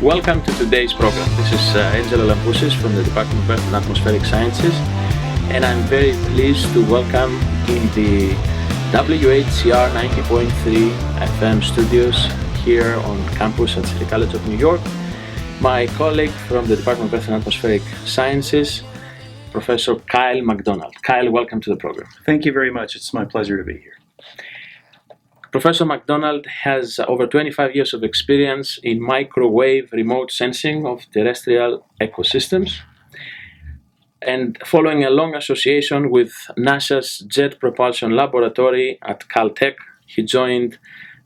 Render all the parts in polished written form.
Welcome to today's program. This is Angelo Lampusis from the Department of Earth and Atmospheric Sciences, and I'm very pleased to welcome in the WHCR 90.3 FM studios here on campus at City College of New York, my colleague from the Department of Earth and Atmospheric Sciences, Professor Kyle McDonald. Kyle, welcome to the program. Thank you very much. It's my pleasure to be here. Professor McDonald has over 25 years of experience in microwave remote sensing of terrestrial ecosystems. And following a long association with NASA's Jet Propulsion Laboratory at Caltech, he joined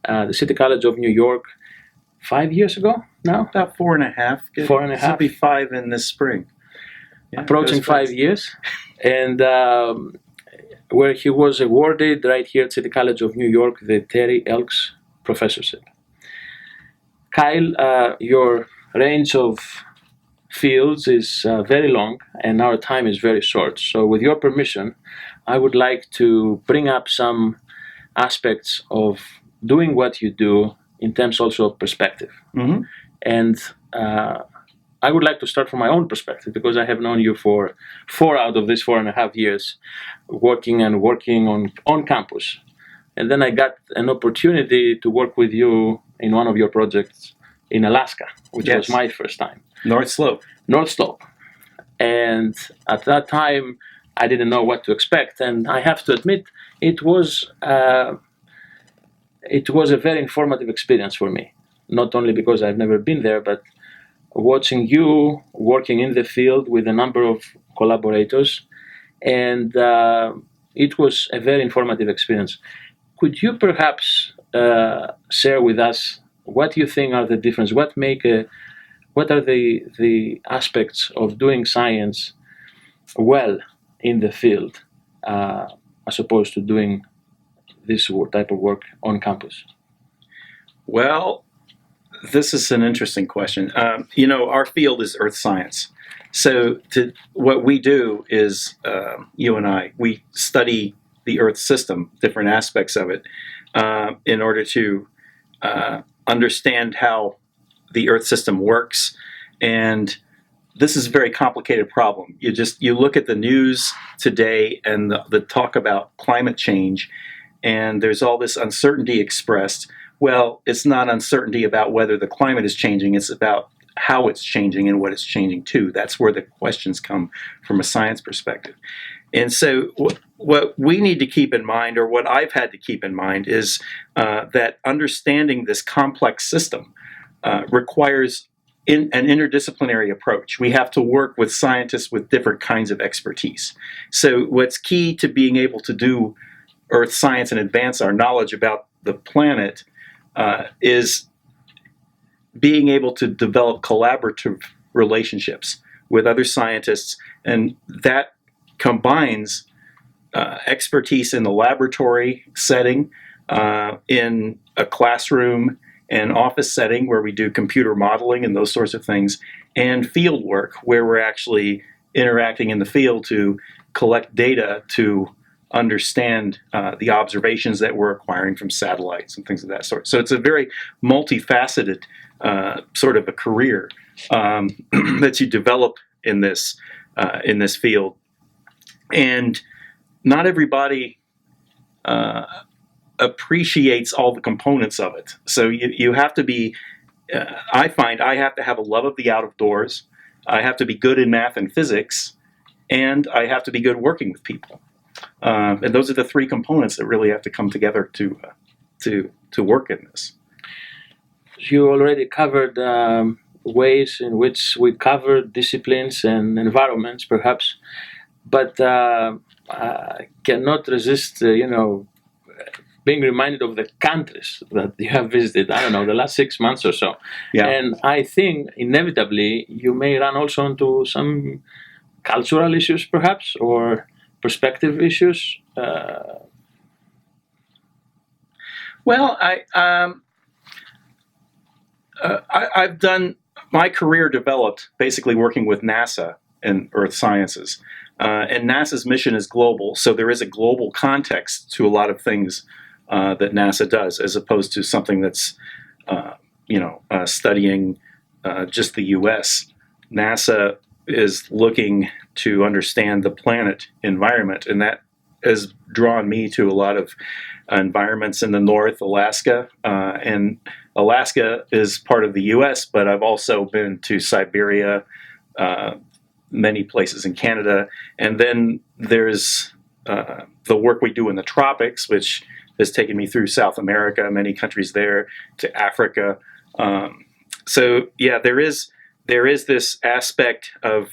the City College of New York 5 years ago now? About 4.5. 4.5. It'll be 5 in this spring. Yeah, approaching 5 years. And where he was awarded right here at City College of New York the Terry Elks Professorship. Kyle, your range of fields is very long and our time is very short. So with your permission, I would like to bring up some aspects of doing what you do in terms also of perspective. Mm-hmm. And I would like to start from my own perspective because I have known you for 4 out of these 4.5 years working on campus. And then I got an opportunity to work with you in one of your projects in Alaska, which was my first time. North Slope. And at that time, I didn't know what to expect. And I have to admit, it was a very informative experience for me. Not only because I've never been there, but watching you working in the field with a number of collaborators, and it was a very informative experience. Could you perhaps share with us what you think are the differences? What are the aspects of doing science well in the field as opposed to doing this type of work on campus? Well, this is an interesting question. Our field is earth science. So what we do is, you and I, we study the earth system, different aspects of it, in order to understand how the earth system works. And this is a very complicated problem. You look at the news today and the talk about climate change, and there's all this uncertainty expressed. Well, it's not uncertainty about whether the climate is changing, it's about how it's changing and what it's changing to. That's where the questions come from a science perspective. And so what we need to keep in mind, or what I've had to keep in mind, is that understanding this complex system requires an interdisciplinary approach. We have to work with scientists with different kinds of expertise. So what's key to being able to do earth science and advance our knowledge about the planet is being able to develop collaborative relationships with other scientists, and that combines expertise in the laboratory setting, in a classroom and office setting where we do computer modeling and those sorts of things, and field work where we're actually interacting in the field to collect data to understand the observations that we're acquiring from satellites and things of that sort. So it's a very multifaceted sort of a career that you develop in this field, and not everybody appreciates all the components of it. So you have to be. I find I have to have a love of the outdoors. I have to be good in math and physics, and I have to be good working with people. And those are the three components that really have to come together to work in this. You already covered ways in which we cover disciplines and environments, perhaps, but I cannot resist, being reminded of the countries that you have visited. I don't know, the last 6 months or so. Yeah. And I think inevitably you may run also into some cultural issues, perhaps, or perspective issues? Well, I've done, my career developed basically working with NASA and Earth sciences. And NASA's mission is global, so there is a global context to a lot of things that NASA does, as opposed to something that's, studying just the U.S. NASA is looking to understand the planet environment, and that has drawn me to a lot of environments in the north, Alaska, and Alaska is part of the U.S., but I've also been to Siberia, many places in Canada, and then there's the work we do in the tropics, which has taken me through South America, many countries there, to Africa. So yeah, there is this aspect of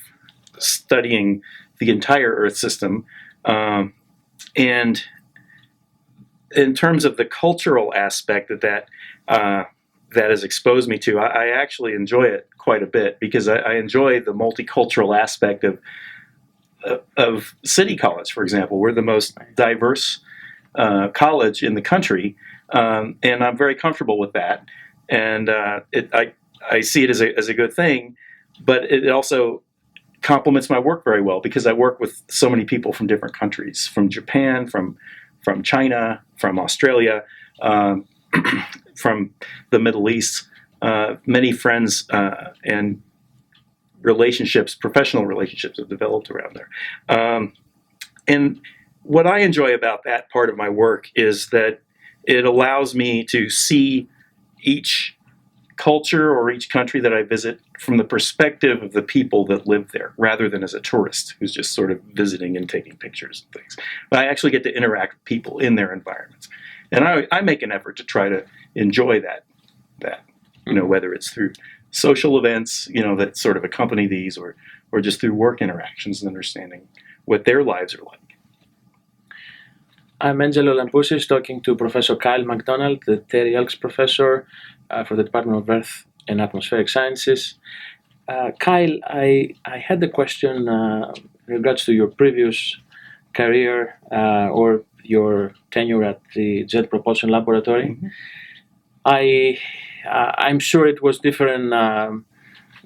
studying the entire Earth system, and in terms of the cultural aspect that has exposed me to, I actually enjoy it quite a bit, because I enjoy the multicultural aspect of City College, for example. We're the most diverse college in the country, and I'm very comfortable with that. And I see it as a good thing, but it also complements my work very well, because I work with so many people from different countries, from Japan, from China, from Australia, from the Middle East. Many friends and relationships, professional relationships, have developed around there. And what I enjoy about that part of my work is that it allows me to see each culture or each country that I visit from the perspective of the people that live there, rather than as a tourist who's just sort of visiting and taking pictures and things. But I actually get to interact with people in their environments. And I make an effort to try to enjoy that, whether it's through social events, that sort of accompany these, or just through work interactions and understanding what their lives are like. I'm Angelo Lampusis, talking to Professor Kyle McDonald, the Terry Elks Professor for the Department of Earth and Atmospheric Sciences. Kyle, I had a question in regards to your previous career or your tenure at the Jet Propulsion Laboratory. Mm-hmm. I'm sure it was different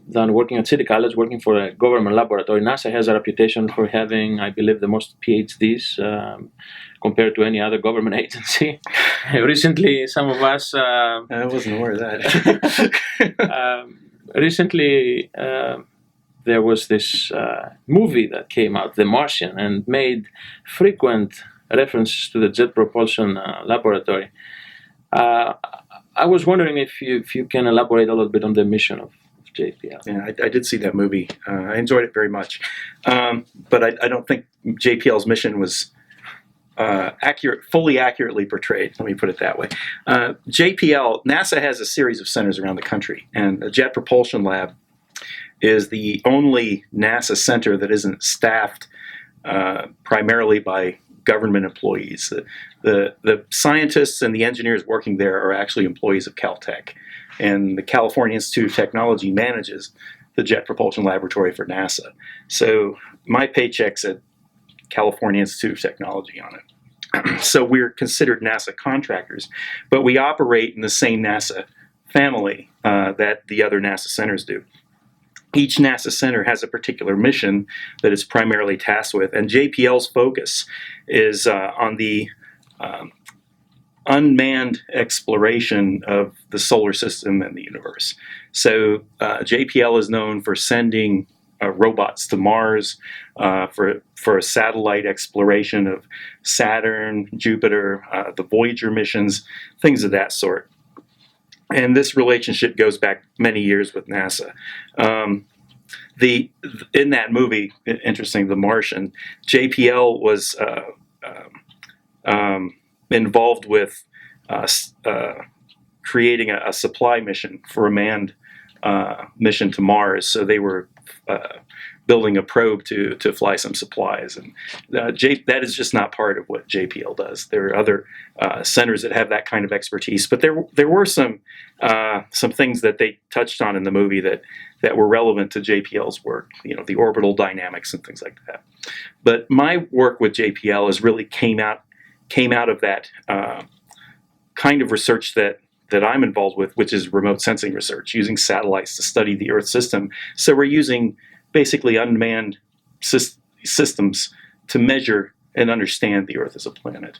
than working at City College, working for a government laboratory. NASA has a reputation for having, I believe, the most PhDs compared to any other government agency. Recently, some of us... I wasn't aware of that. Recently, there was this movie that came out, The Martian, and made frequent references to the Jet Propulsion Laboratory. I was wondering if you can elaborate a little bit on the mission of JPL. Yeah, I did see that movie. I enjoyed it very much. But I don't think JPL's mission was fully accurately portrayed. Let me put it that way. NASA has a series of centers around the country, and the Jet Propulsion Lab is the only NASA center that isn't staffed primarily by government employees. The scientists and the engineers working there are actually employees of Caltech, and the California Institute of Technology manages the Jet Propulsion Laboratory for NASA. So my paycheck's at California Institute of Technology on it. So we're considered NASA contractors, but we operate in the same NASA family that the other NASA centers do. Each NASA center has a particular mission that it's primarily tasked with, and JPL's focus is on the unmanned exploration of the solar system and the universe. So JPL is known for sending robots to Mars, for a satellite exploration of Saturn, Jupiter, the Voyager missions, things of that sort. And this relationship goes back many years with NASA. In that movie, interesting, The Martian, JPL was involved with creating a supply mission for a manned mission to Mars. So they were building a probe to fly some supplies, and that is just not part of what JPL does. There are other centers that have that kind of expertise, but there were some things that they touched on in the movie that were relevant to JPL's work. The orbital dynamics and things like that. But my work with JPL is really came out of that kind of research that I'm involved with, which is remote sensing research, using satellites to study the Earth system. So we're using basically unmanned systems to measure and understand the Earth as a planet.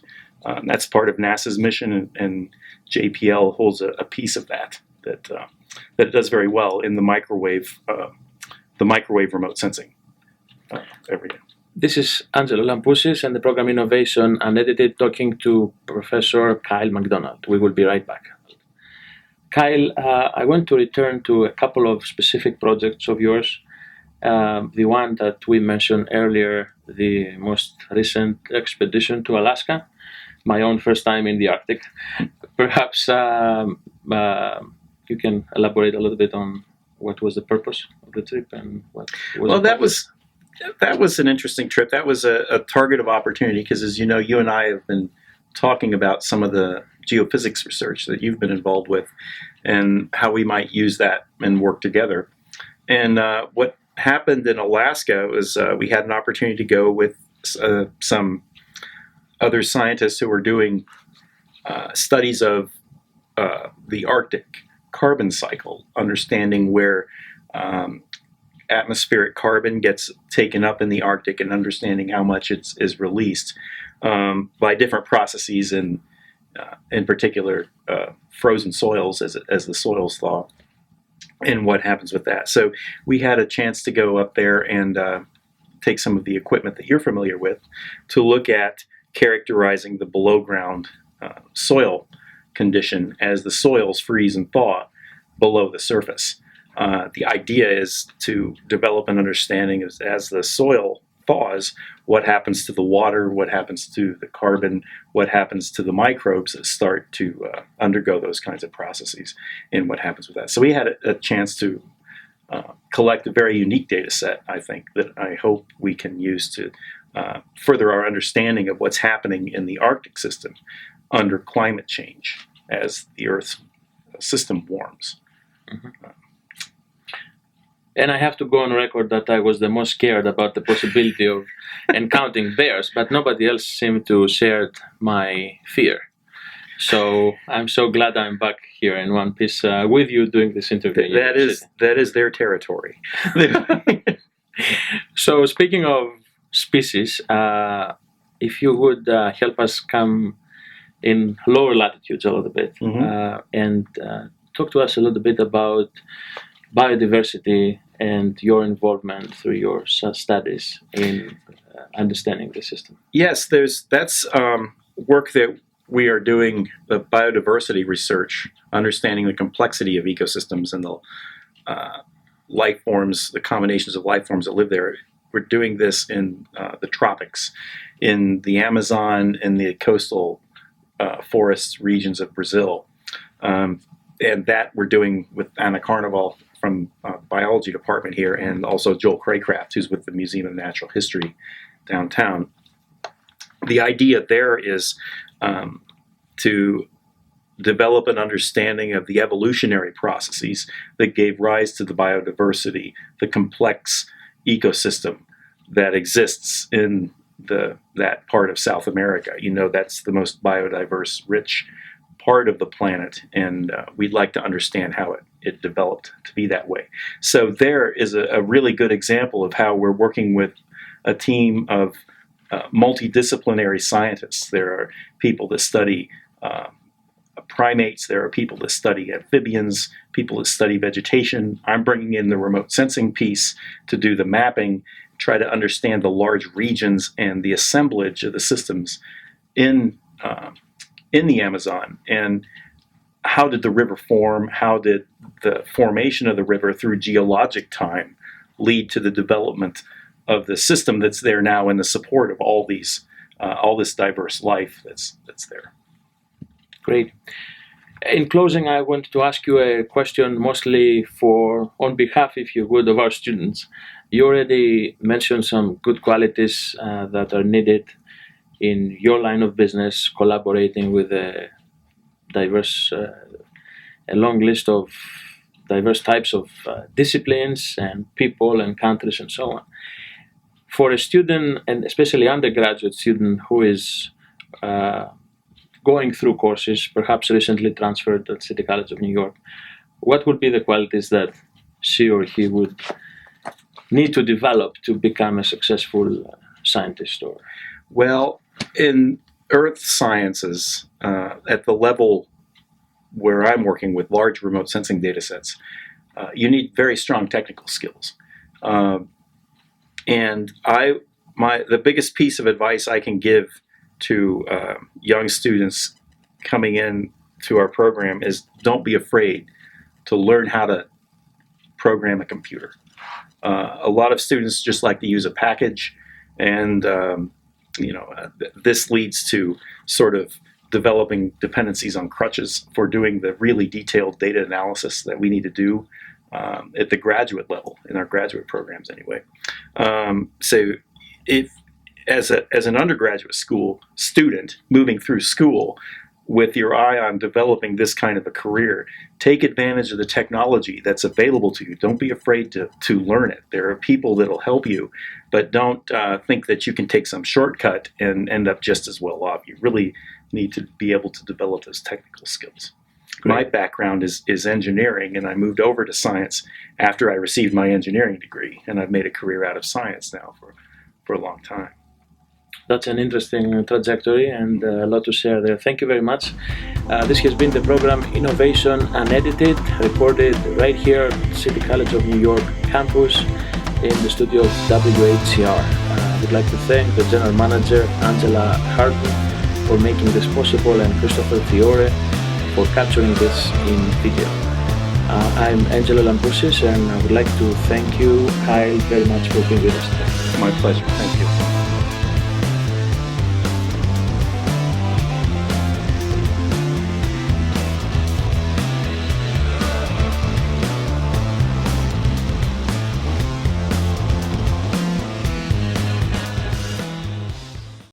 That's part of NASA's mission, and JPL holds a piece of that that it does very well in the microwave remote sensing area. This is Angelo Lampousis and the program Innovation Unedited talking to Professor Kyle McDonald. We will be right back. Kyle, I want to return to a couple of specific projects of yours. The one that we mentioned earlier, the most recent expedition to Alaska, my own first time in the Arctic. Perhaps you can elaborate a little bit on what was the purpose of the trip and what was. Well, that was an interesting trip. That was a target of opportunity because, as you know, you and I have been talking about some of the geophysics research that you've been involved with and how we might use that and work together. And what happened in Alaska was we had an opportunity to go with some other scientists who were doing studies of the Arctic carbon cycle, understanding where atmospheric carbon gets taken up in the Arctic and understanding how much is released by different processes, in particular frozen soils as the soils thaw, and what happens with that. So we had a chance to go up there and take some of the equipment that you're familiar with to look at characterizing the below ground soil condition as the soils freeze and thaw below the surface. The idea is to develop an understanding as the soil thaws, what happens to the water, what happens to the carbon, what happens to the microbes that start to undergo those kinds of processes, and what happens with that. So we had a chance to collect a very unique data set, I think, that I hope we can use to further our understanding of what's happening in the Arctic system under climate change as the Earth's system warms. Mm-hmm. And I have to go on record that I was the most scared about the possibility of encountering bears, but nobody else seemed to share my fear. So I'm so glad I'm back here in one piece with you doing this interview. That is their territory. So speaking of species, if you would help us come in lower latitudes a little bit, mm-hmm. And talk to us a little bit about biodiversity and your involvement through your studies in understanding the system. Yes, that's work that we are doing, the biodiversity research, understanding the complexity of ecosystems and the life forms, the combinations of life forms that live there. We're doing this in the tropics, in the Amazon, in the coastal forest regions of Brazil. And that we're doing with Anna Carnival from biology department here, and also Joel Craycraft, who's with the Museum of Natural History downtown. The idea there is to develop an understanding of the evolutionary processes that gave rise to the biodiversity, the complex ecosystem that exists in that part of South America. You know, that's the most biodiverse, rich part of the planet, and we'd like to understand how it developed to be that way. So there is a really good example of how we're working with a team of multidisciplinary scientists. There are people that study primates, there are people that study amphibians, people that study vegetation. I'm bringing in the remote sensing piece to do the mapping, try to understand the large regions and the assemblage of the systems in the Amazon, and how did the river form, how did the formation of the river through geologic time lead to the development of the system that's there now and the support of all this diverse life that's there. Great. In closing, I want to ask you a question mostly on behalf, if you would, of our students. You already mentioned some good qualities that are needed in your line of business, collaborating with a long list of diverse types of disciplines and people and countries and so on. For a student, and especially undergraduate student who is going through courses, perhaps recently transferred at City College of New York, what would be the qualities that she or he would need to develop to become a successful scientist? Well, in earth sciences, at the level where I'm working with large remote sensing data sets, you need very strong technical skills. And the biggest piece of advice I can give to young students coming in to our program is don't be afraid to learn how to program a computer. A lot of students just like to use a package, and this leads to sort of developing dependencies on crutches for doing the really detailed data analysis that we need to do at the graduate level, in our graduate programs anyway. So if as an undergraduate school student moving through school with your eye on developing this kind of a career, take advantage of the technology that's available to you. Don't be afraid to learn it. There are people that'll help you, but don't think that you can take some shortcut and end up just as well off. You really need to be able to develop those technical skills. Great. My background is engineering, and I moved over to science after I received my engineering degree, and I've made a career out of science now for a long time. That's an interesting trajectory and a lot to share there. Thank you very much. This has been the program Innovation Unedited, recorded right here at City College of New York campus in the studio of WHCR. I would like to thank the General Manager, Angela Harden, for making this possible, and Christopher Fiore for capturing this in video. I'm Angelo Lampousis, and I would like to thank you, Kyle, very much for being with us today. My pleasure. Thank you.